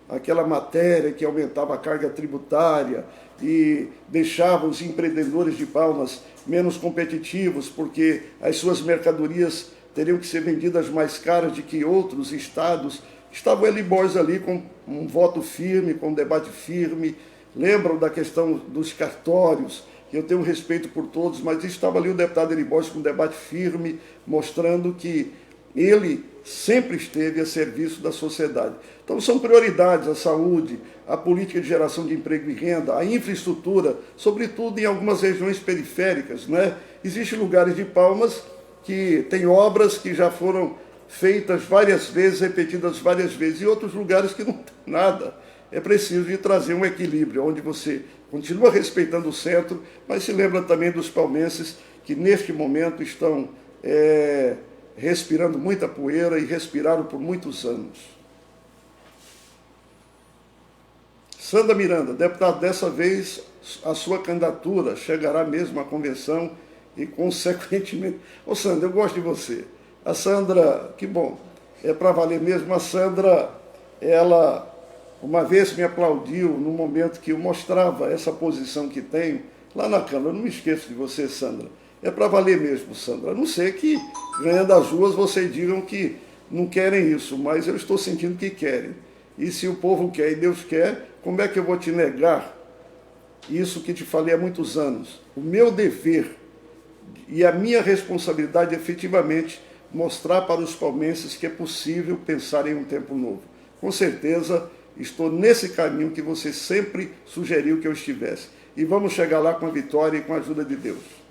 Speaker 1: aquela matéria que aumentava a carga tributária e deixava os empreendedores de Palmas menos competitivos, porque as suas mercadorias teriam que ser vendidas mais caras do que outros estados. Estavam elibós ali com um voto firme, com um debate firme. Lembram da questão dos cartórios? Eu tenho respeito por todos, mas estava ali o deputado Elibós com um debate firme, mostrando que ele sempre esteve a serviço da sociedade. Então são prioridades a saúde, a política de geração de emprego e renda, a infraestrutura, sobretudo em algumas regiões periféricas, né? Existem lugares de Palmas que têm obras que já foram feitas várias vezes, repetidas várias vezes, e outros lugares que não tem nada. É preciso de trazer um equilíbrio, onde você continua respeitando o centro, mas se lembra também dos palmenses que neste momento estão respirando muita poeira e respiraram por muitos anos. Sandra Miranda, deputado, dessa vez a sua candidatura chegará mesmo à convenção e, consequentemente... Ô Sandra, eu gosto de você. A Sandra, que bom, é para valer mesmo. A Sandra, ela uma vez me aplaudiu no momento que eu mostrava essa posição que tenho lá na Câmara. Eu não me esqueço de você, Sandra. É para valer mesmo, Sandra. A não ser que, ganhando as ruas, vocês digam que não querem isso, mas eu estou sentindo que querem. E se o povo quer e Deus quer, como é que eu vou te negar isso que te falei há muitos anos? O meu dever e a minha responsabilidade é efetivamente mostrar para os palmenses que é possível pensar em um tempo novo. Com certeza, estou nesse caminho que você sempre sugeriu que eu estivesse. E vamos chegar lá com a vitória e com a ajuda de Deus.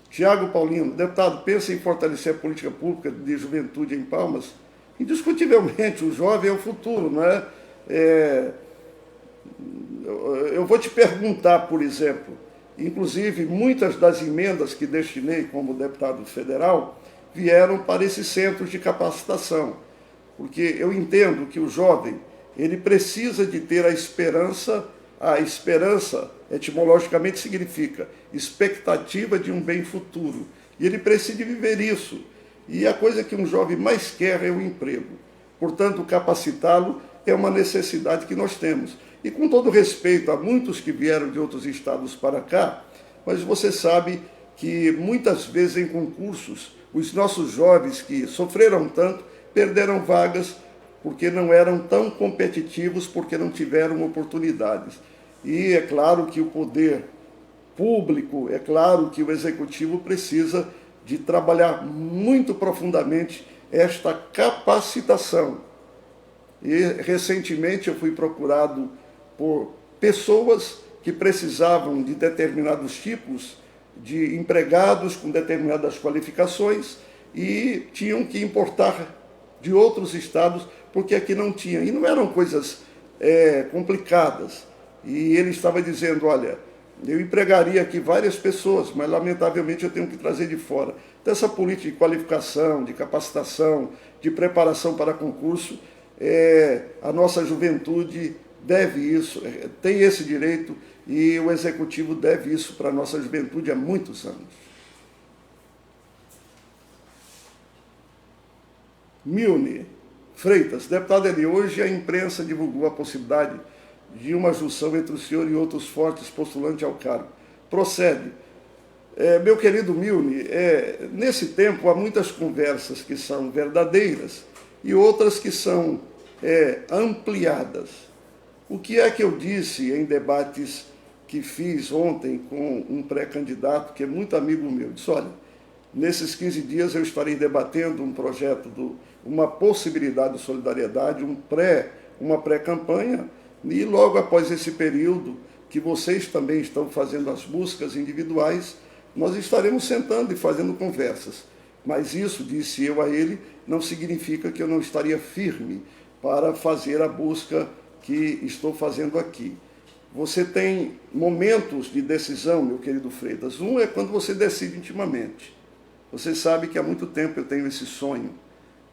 Speaker 1: Tiago Paulino, deputado, pensa em fortalecer a política pública de juventude em Palmas? Indiscutivelmente, o jovem é o futuro, não é? Eu vou te perguntar, por exemplo, inclusive muitas das emendas que destinei como deputado federal vieram para esses centros de capacitação, porque eu entendo que o jovem ele precisa de ter a esperança etimologicamente significa expectativa de um bem futuro, e ele precisa de viver isso, e a coisa que um jovem mais quer é o emprego, portanto capacitá-lo é uma necessidade que nós temos. E com todo respeito a muitos que vieram de outros estados para cá, mas você sabe que muitas vezes em concursos, os nossos jovens que sofreram tanto, perderam vagas porque não eram tão competitivos, porque não tiveram oportunidades. E é claro que o poder público, é claro que o executivo precisa de trabalhar muito profundamente esta capacitação. E recentemente eu fui procurado por pessoas que precisavam de determinados tipos de empregados com determinadas qualificações e tinham que importar de outros estados porque aqui não tinha. E não eram coisas complicadas. E ele estava dizendo, olha, eu empregaria aqui várias pessoas, mas lamentavelmente eu tenho que trazer de fora. Então essa política de qualificação, de capacitação, de preparação para concurso, a nossa juventude deve isso, tem esse direito e o executivo deve isso para a nossa juventude há muitos anos. Milne Freitas, deputado Eli, hoje a imprensa divulgou a possibilidade de uma junção entre o senhor e outros fortes postulantes ao cargo. Procede. Meu querido Milne, nesse tempo há muitas conversas que são verdadeiras e outras que são ampliadas. O que é que eu disse em debates que fiz ontem com um pré-candidato que é muito amigo meu? Disse, olha, nesses 15 dias eu estarei debatendo um projeto, uma possibilidade de solidariedade, uma pré-campanha, e logo após esse período, que vocês também estão fazendo as buscas individuais, nós estaremos sentando e fazendo conversas. Mas isso, disse eu a ele, não significa que eu não estaria firme para fazer a busca que estou fazendo aqui. Você tem momentos de decisão, meu querido Freitas. Um é quando você decide intimamente. Você sabe que há muito tempo eu tenho esse sonho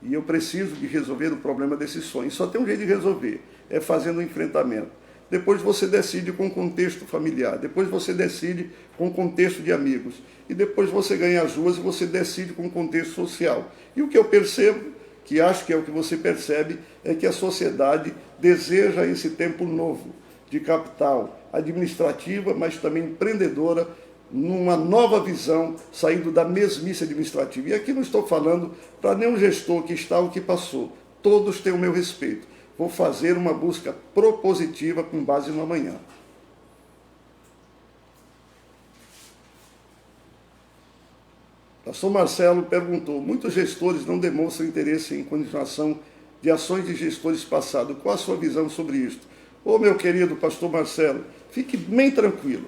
Speaker 1: e eu preciso de resolver o problema desse sonho. Só tem um jeito de resolver, é fazendo um enfrentamento. Depois você decide com contexto familiar, depois você decide com contexto de amigos, e depois você ganha as ruas e você decide com contexto social. E o que eu percebo, que acho que é o que você percebe, é que a sociedade deseja esse tempo novo de capital administrativa, mas também empreendedora, numa nova visão, saindo da mesmice administrativa. E aqui não estou falando para nenhum gestor que está ou que passou. Todos têm o meu respeito. Vou fazer uma busca propositiva com base no amanhã. Pastor Marcelo perguntou, muitos gestores não demonstram interesse em continuação de ações de gestores passados. Qual a sua visão sobre isso? Ô, meu querido pastor Marcelo, fique bem tranquilo.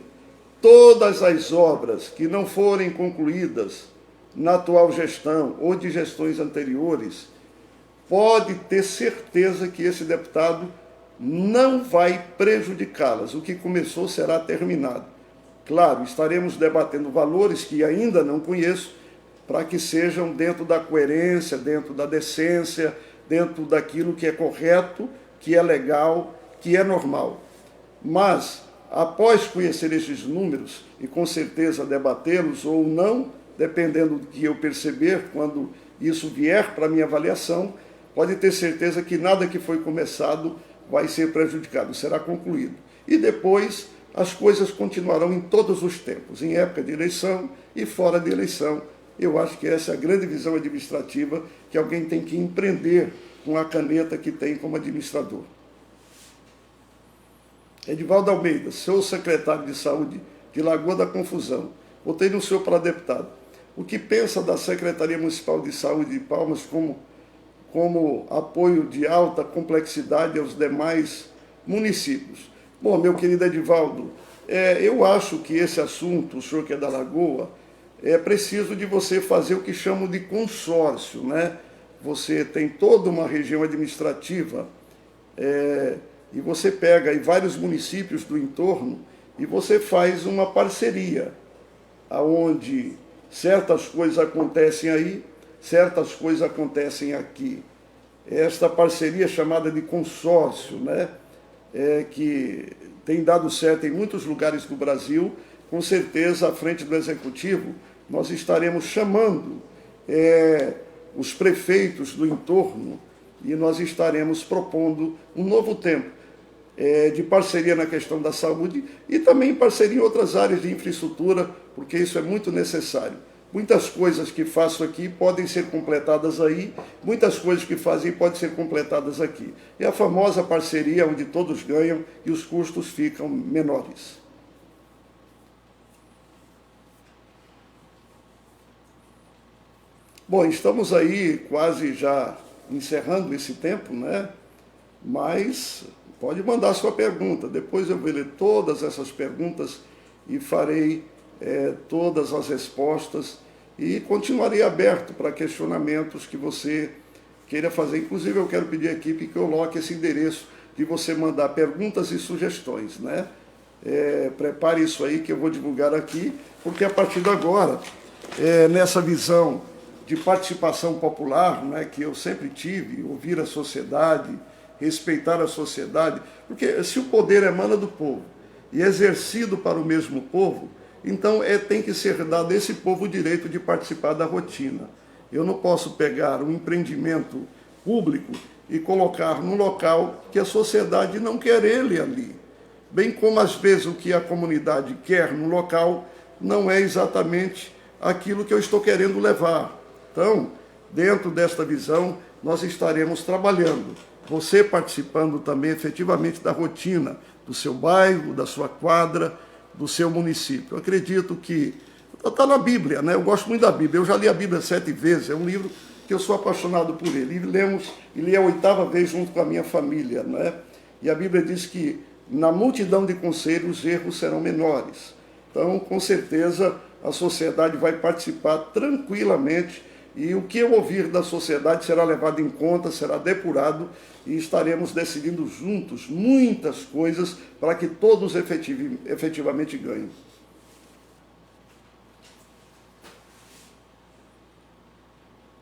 Speaker 1: Todas as obras que não forem concluídas na atual gestão ou de gestões anteriores, pode ter certeza que esse deputado não vai prejudicá-las. O que começou será terminado. Claro, estaremos debatendo valores que ainda não conheço, para que sejam dentro da coerência, dentro da decência, dentro daquilo que é correto, que é legal, que é normal. Mas, após conhecer esses números, e com certeza debatê-los ou não, dependendo do que eu perceber, quando isso vier para a minha avaliação, pode ter certeza que nada que foi começado vai ser prejudicado, será concluído. E depois as coisas continuarão em todos os tempos, em época de eleição e fora de eleição. Eu acho que essa é a grande visão administrativa que alguém tem que empreender com a caneta que tem como administrador. Edivaldo Almeida, sou secretário de Saúde de Lagoa da Confusão. Votei no senhor para deputado. O que pensa da Secretaria Municipal de Saúde de Palmas como apoio de alta complexidade aos demais municípios? Bom, meu querido Edivaldo, eu acho que esse assunto, o senhor que é da Lagoa, é preciso de você fazer o que chamam de consórcio, né? Você tem toda uma região administrativa e você pega aí vários municípios do entorno e você faz uma parceria, onde certas coisas acontecem aí, certas coisas acontecem aqui. Esta parceria chamada de consórcio, né, que tem dado certo em muitos lugares do Brasil, com certeza, à frente do Executivo, nós estaremos chamando os prefeitos do entorno e nós estaremos propondo um novo tempo de parceria na questão da saúde e também parceria em outras áreas de infraestrutura, porque isso é muito necessário. Muitas coisas que faço aqui podem ser completadas aí, muitas coisas que fazem podem ser completadas aqui. É a famosa parceria onde todos ganham e os custos ficam menores. Bom, estamos aí quase já encerrando esse tempo, né? Mas pode mandar sua pergunta. Depois eu vou ler todas essas perguntas e farei todas as respostas e continuarei aberto para questionamentos que você queira fazer. Inclusive, eu quero pedir à equipe que coloque esse endereço de você mandar perguntas e sugestões, né? Prepare isso aí que eu vou divulgar aqui, porque a partir de agora, nessa visão de participação popular, né, que eu sempre tive, ouvir a sociedade, respeitar a sociedade, porque se o poder emana do povo e é exercido para o mesmo povo, então tem que ser dado a esse povo o direito de participar da rotina. Eu não posso pegar um empreendimento público e colocar num local que a sociedade não quer ele ali. Bem como, às vezes, o que a comunidade quer no local, não é exatamente aquilo que eu estou querendo levar. Então, dentro desta visão, nós estaremos trabalhando, você participando também efetivamente da rotina do seu bairro, da sua quadra, do seu município. Eu acredito que está na Bíblia, né? Eu gosto muito da Bíblia, eu já li a Bíblia 7 vezes, é um livro que eu sou apaixonado por ele. E li a 8ª vez junto com a minha família, né? E a Bíblia diz que na multidão de conselhos os erros serão menores. Então, com certeza, a sociedade vai participar tranquilamente e o que eu ouvir da sociedade será levado em conta, será depurado e estaremos decidindo juntos muitas coisas para que todos efetivamente ganhem.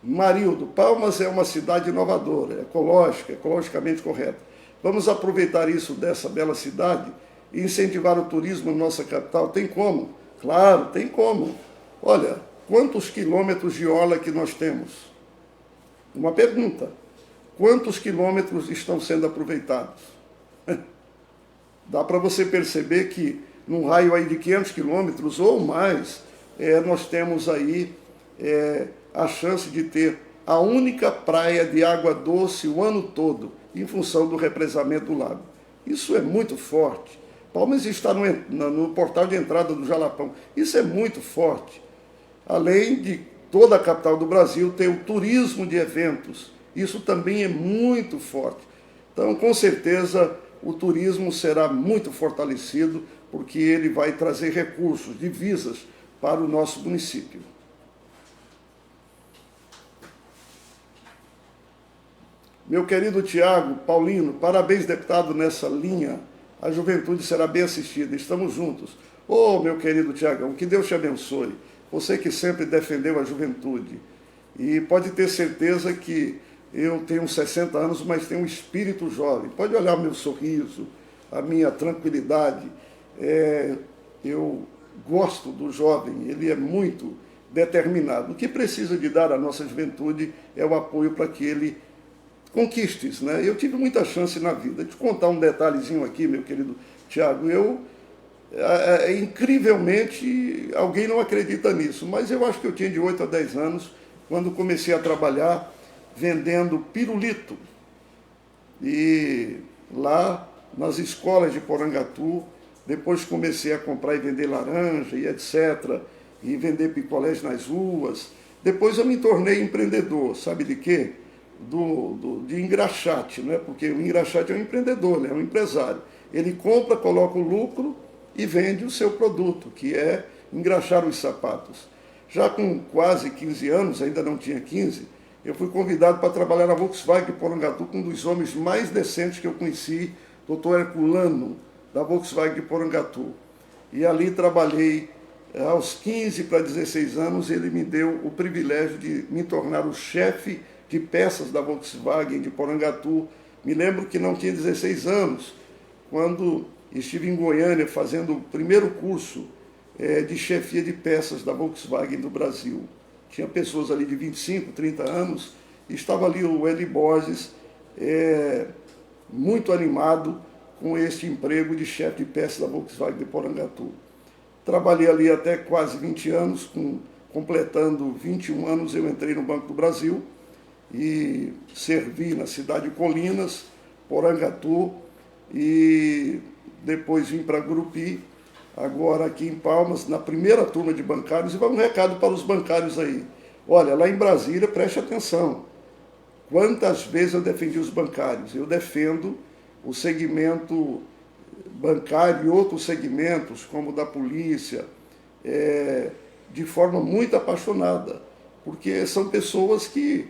Speaker 1: Marildo, Palmas é uma cidade inovadora, ecológica, ecologicamente correta. Vamos aproveitar isso dessa bela cidade e incentivar o turismo na nossa capital? Tem como? Claro, tem como. Olha, quantos quilômetros de orla que nós temos? Uma pergunta. Quantos quilômetros estão sendo aproveitados? Dá para você perceber que num raio aí de 500 quilômetros ou mais, nós temos aí a chance de ter a única praia de água doce o ano todo, em função do represamento do lago. Isso é muito forte. Palmas está no portal de entrada do Jalapão. Isso é muito forte. Além de toda a capital do Brasil ter o turismo de eventos. Isso também é muito forte. Então, com certeza, o turismo será muito fortalecido, porque ele vai trazer recursos, divisas para o nosso município. Meu querido Tiago Paulino, parabéns, deputado, nessa linha. A juventude será bem assistida. Estamos juntos. Ô, meu querido Tiagão, que Deus te abençoe. Você que sempre defendeu a juventude. E pode ter certeza que eu tenho 60 anos, mas tenho um espírito jovem. Pode olhar o meu sorriso, a minha tranquilidade. Eu gosto do jovem, ele é muito determinado. O que precisa de dar à nossa juventude é o apoio para que ele conquiste isso, né? Eu tive muita chance na vida. Deixa eu contar um detalhezinho aqui, meu querido Tiago. Incrivelmente, alguém não acredita nisso, mas eu acho que eu tinha de 8 a 10 anos, quando comecei a trabalhar vendendo pirulito. E lá nas escolas de Porangatu, depois comecei a comprar e vender laranja e etc. E vender picolés nas ruas. Depois eu me tornei empreendedor, sabe de quê? De engraxate, né? Porque o engraxate é um empreendedor, né? É um empresário. Ele compra, coloca o lucro e vende o seu produto, que é engraxar os sapatos. Já com quase 15 anos, ainda não tinha 15, eu fui convidado para trabalhar na Volkswagen Porangatu com um dos homens mais decentes que eu conheci, Dr. Herculano, da Volkswagen de Porangatu. E ali trabalhei aos 15 para 16 anos, ele me deu o privilégio de me tornar o chefe de peças da Volkswagen de Porangatu. Me lembro que não tinha 16 anos, quando estive em Goiânia fazendo o primeiro curso de chefia de peças da Volkswagen do Brasil. Tinha pessoas ali de 25, 30 anos, e estava ali o Eli Borges, muito animado com este emprego de chefe de peças da Volkswagen de Porangatu. Trabalhei ali até quase 20 anos, completando 21 anos eu entrei no Banco do Brasil, e servi na cidade de Colinas, Porangatu, e depois vim para Gurupi, agora aqui em Palmas, na primeira turma de bancários. E vai um recado para os bancários aí. Olha, lá em Brasília, preste atenção. Quantas vezes eu defendi os bancários? Eu defendo o segmento bancário e outros segmentos, como o da polícia, de forma muito apaixonada, porque são pessoas que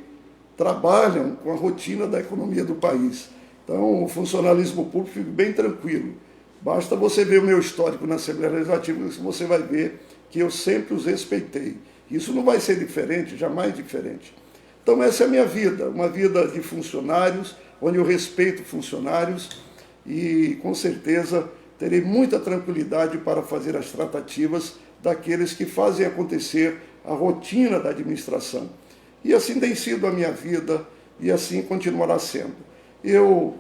Speaker 1: trabalham com a rotina da economia do país. Então, o funcionalismo público fica bem tranquilo. Basta você ver o meu histórico na Assembleia Legislativa, que você vai ver que eu sempre os respeitei. Isso não vai ser diferente, jamais diferente. Então, essa é a minha vida, uma vida de funcionários, onde eu respeito funcionários e, com certeza, terei muita tranquilidade para fazer as tratativas daqueles que fazem acontecer a rotina da administração. E assim tem sido a minha vida e assim continuará sendo. Eu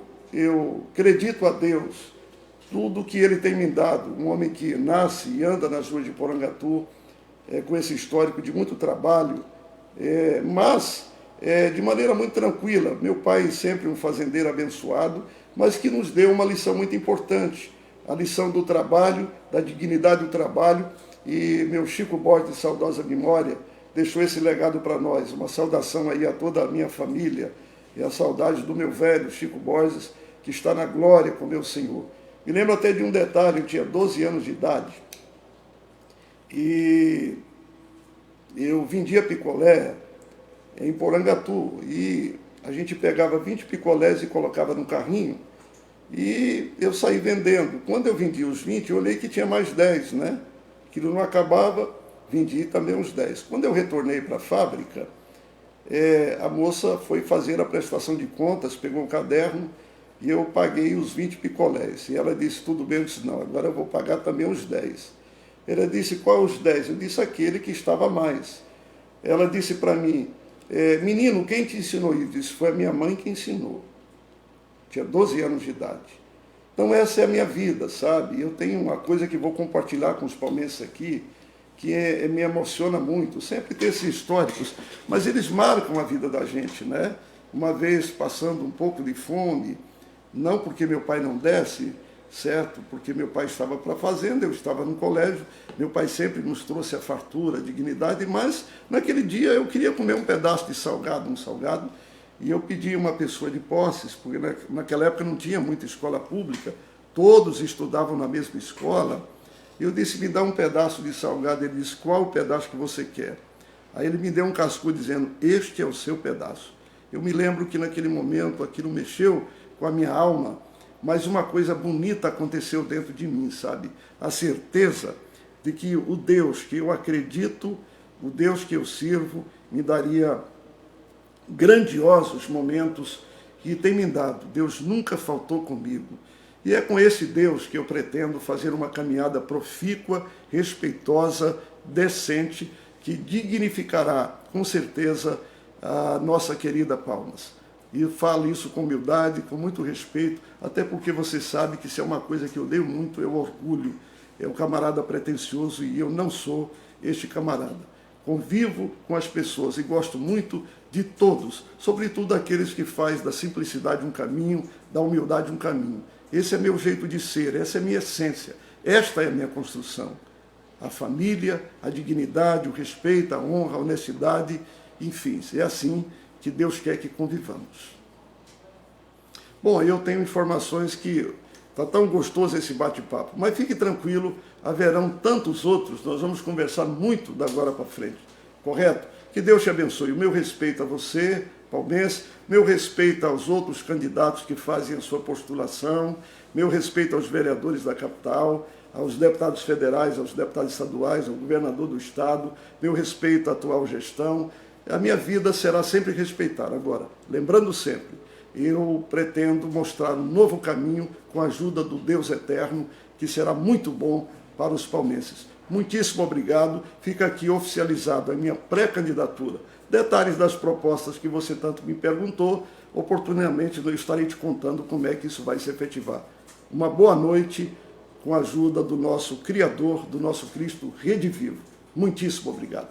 Speaker 1: acredito a Deus tudo que ele tem me dado. Um homem que nasce e anda nas ruas de Porangatu, com esse histórico de muito trabalho, mas de maneira muito tranquila. Meu pai sempre um fazendeiro abençoado, mas que nos deu uma lição muito importante, a lição do trabalho, da dignidade do trabalho, e meu Chico Borges, de saudosa memória, deixou esse legado para nós. Uma saudação aí a toda a minha família, e a saudade do meu velho Chico Borges, que está na glória com meu Senhor. Me lembro até de um detalhe: eu tinha 12 anos de idade, e eu vendia picolé em Porangatu, e a gente pegava 20 picolés e colocava num carrinho, e eu saí vendendo. Quando eu vendi os 20, eu olhei que tinha mais 10, né? Aquilo não acabava, vendi também uns 10. Quando eu retornei para a fábrica, a moça foi fazer a prestação de contas, pegou o caderno, e eu paguei os 20 picolés. E ela disse: tudo bem? Eu disse: não, agora eu vou pagar também os 10. Ela disse: qual os 10? Eu disse: aquele que estava a mais. Ela disse para mim: menino, quem te ensinou isso? Eu disse: foi a minha mãe que ensinou. Tinha 12 anos de idade. Então essa é a minha vida, sabe? Eu tenho uma coisa que vou compartilhar com os palmeirenses aqui, que me emociona muito. Sempre tem esses históricos, mas eles marcam a vida da gente, né? Uma vez passando um pouco de fome, não porque meu pai não desse, certo? Porque meu pai estava para a fazenda, eu estava no colégio, meu pai sempre nos trouxe a fartura, a dignidade, mas naquele dia eu queria comer um pedaço de salgado, e eu pedi uma pessoa de posses, porque naquela época não tinha muita escola pública, todos estudavam na mesma escola. Eu disse: me dá um pedaço de salgado. Ele disse: qual o pedaço que você quer? Aí ele me deu um cascudo dizendo: este é o seu pedaço. Eu me lembro que naquele momento aquilo mexeu com a minha alma, mas uma coisa bonita aconteceu dentro de mim, sabe? A certeza de que o Deus que eu acredito, o Deus que eu sirvo, me daria grandiosos momentos que tem me dado. Deus nunca faltou comigo. E é com esse Deus que eu pretendo fazer uma caminhada profícua, respeitosa, decente, que dignificará, com certeza, a nossa querida Palmas. E eu falo isso com humildade, com muito respeito, até porque você sabe que se é uma coisa que eu leio muito, eu orgulho. É um camarada pretensioso e eu não sou este camarada. Convivo com as pessoas e gosto muito de todos, sobretudo daqueles que fazem da simplicidade um caminho, da humildade um caminho. Esse é meu jeito de ser, essa é minha essência, esta é a minha construção. A família, a dignidade, o respeito, a honra, a honestidade, enfim, é assim que Deus quer que convivamos. Bom, eu tenho informações que está tão gostoso esse bate-papo, mas fique tranquilo, haverão tantos outros, nós vamos conversar muito da agora para frente, correto? Que Deus te abençoe. O meu respeito a você, palmeirense, meu respeito aos outros candidatos que fazem a sua postulação, meu respeito aos vereadores da capital, aos deputados federais, aos deputados estaduais, ao governador do estado, meu respeito à atual gestão. A minha vida será sempre respeitada. Agora, lembrando sempre, eu pretendo mostrar um novo caminho com a ajuda do Deus eterno, que será muito bom para os palmeirenses. Muitíssimo obrigado. Fica aqui oficializado a minha pré-candidatura. Detalhes das propostas que você tanto me perguntou, oportunamente eu estarei te contando como é que isso vai se efetivar. Uma boa noite, com a ajuda do nosso Criador, do nosso Cristo Rede Vivo. Muitíssimo obrigado.